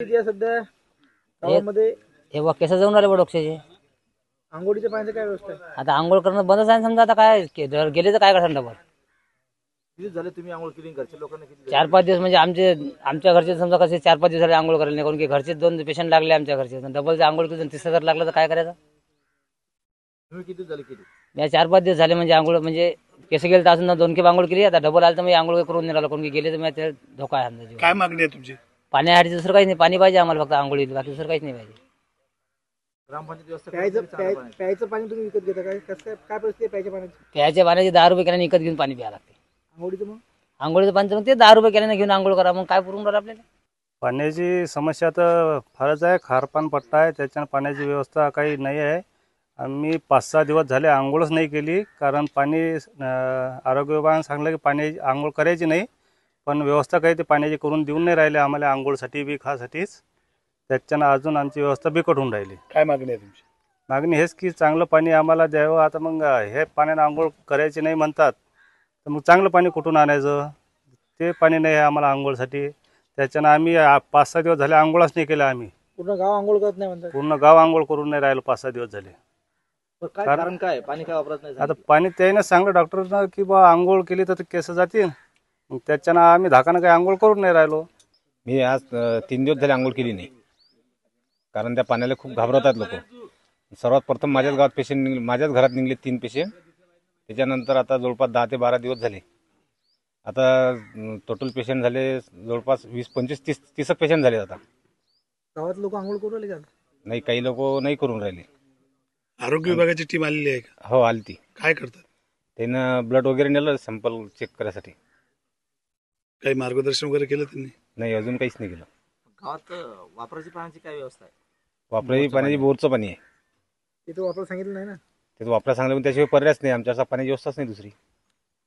किती आहे सध्या गावामध्ये? हे केस जाऊन राहिले डोक्याचे. आंघोळीच्या पाण्याची काय व्यवस्था आहे? आता आंघोळ करणं बंदच आहे समजा. आता काय गेले तर काय करणार डबल. किती झाले तुम्ही आंघोळ केली? घरच्या लोकांना किती? 4-5 दिवस म्हणजे आमच्या घरचे समजा कसे 4-5 दिवस झाले आंघोळ करायला नाही. कारण की घरचे 2 पेशंट लागले आमच्या घरचे. डबलचे आंघोळ केली 30 जर लागलं तर काय करायचं. तुम्ही किती झाले किती? मी 4-5 दिवस झाले म्हणजे आंघोळ म्हणजे केस गेले तर अजून 2 खेप आंघोळ केली. आता डबल आलं तर मी आंघोळ करून नाही राहिलो. कोण की गेले तर मी धोका आहे आमचा. काय मागणी आहे तुमची? पाण्यासाठी दुसरं काहीच नाही. पाणी पाहिजे आम्हाला फक्त आंघोळीला. बाकी दुसरं काहीच नाही पाहिजे. ग्रामपंचायत व्यवस्था प्यायचं पाणी तुम्ही विकत घेता काय? कसं काय परिस्थिती आहे प्यायच्या पाण्याची? प्यायच्या पाण्याचे 10 रुपये केल्याने विकत घेऊन पाणी प्यायला लागते. आंघोळीचं मग? आंघोळीचं पाणी मग ते 10 रुपये केल्याने घेऊन आंघोळ करा. मग काय पुरून राहिलं आपल्याला. पाण्याची समस्या तर फारच आहे. खारपान पट्टा आहे, त्याच्यानं पाण्याची व्यवस्था काही नाही आहे. आम्ही 5-6 दिवस झाले आंघोळच नाही केली. कारण पाणी आरोग्य विभागाने सांगलं की पाणी आंघोळ करायची नाही, पण व्यवस्था काही ते पाण्याची करून देऊन नाही राहिले आम्हाला आंघोळसाठी बी खासाठीच. त्याच्यानं अजून आमची व्यवस्था बिकट होऊन राहिली. काय मागणी आहे तुमची? मागणी हेच की चांगलं पाणी आम्हाला द्यावं. आता मग हे पाण्यानं आंघोळ करायची नाही म्हणतात, तर मग चांगलं पाणी कुठून आणायचं? ते पाणी नाही आहे आम्हाला आंघोळसाठी. त्याच्यानं आम्ही 5-6 दिवस झाले आंघोळच नाही केलं. आम्ही पूर्ण गाव आंघोळ करत नाही म्हणतात. पूर्ण गाव आंघोळ करून नाही राहिलो 5-6 दिवस झाले. काय कारण काय? पाणी काय वापरत नाही? आता पाणी त्यानं सांगलं डॉक्टरनं की बा आंघोळ केली तर केस जातील. मग त्याच्यानं आम्ही धाकानं काही आंघोळ करून नाही राहिलो. मी आज 3 दिवस झाले आंघोळ केली नाही, कारण त्या पाण्याला खूप घाबरतात लोक. सर्वात प्रथम माझ्याच गावात पेशंट निघले, माझ्याच घरात निघले 3 पेशंट. त्याच्यानंतर आता जवळपास 10 ते 12 दिवस झाले. आता टोटल पेशंट झाले जवळपास 20-25-30 पेशंट झाले. आता गावात लोक आंघोळ करू राहिले का? नाही, काही लोक नाही करून राहिले. आरोग्य विभागाची टीम आलेली आहे का? हो, आली ती. काय करतात? त्यानं ब्लड वगैरे नेलं सॅम्पल चेक करायसाठी. काही मार्गदर्शन वगैरे केलं त्यांनी? नाही, अजून काहीच नाही केलं. गावात वापराची पाण्याची काय व्यवस्था आहे? वापराची पाण्याची बोरचं पाणी आहे. ते वापरायला सांगितलं नाही ना? ते वापरायला सांगलं, पण त्याशिवाय पर्यायच नाही. आमच्या असं पाण्याची व्यवस्थाच नाही दुसरी.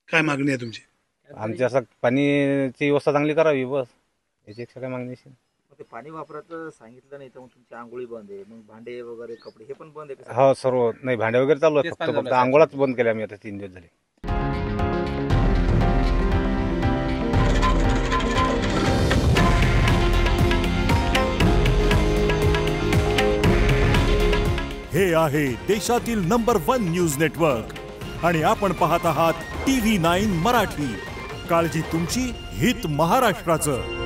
काय मागणी आहे तुमची? आमची असं पाण्याची व्यवस्था चांगली करावी, बस. याची काय मागणी असेल. ते पाणी वापरायचं सांगितलं नाही तर मग तुमची आंघोळी बंद आहे, मग भांडे वगैरे कपडे हे पण बंद आहे? हो, सर्व नाही. भांडे वगैरे चालू आहे, फक्त आंघोळाच बंद केल्या आम्ही आता 3 दिवस झाले. हे आहे देशातील नंबर 1 न्यूज नेटवर्क आणि आपण पाहत आहात TV9 मराठी. काळजी तुमची, हित महाराष्ट्राचं.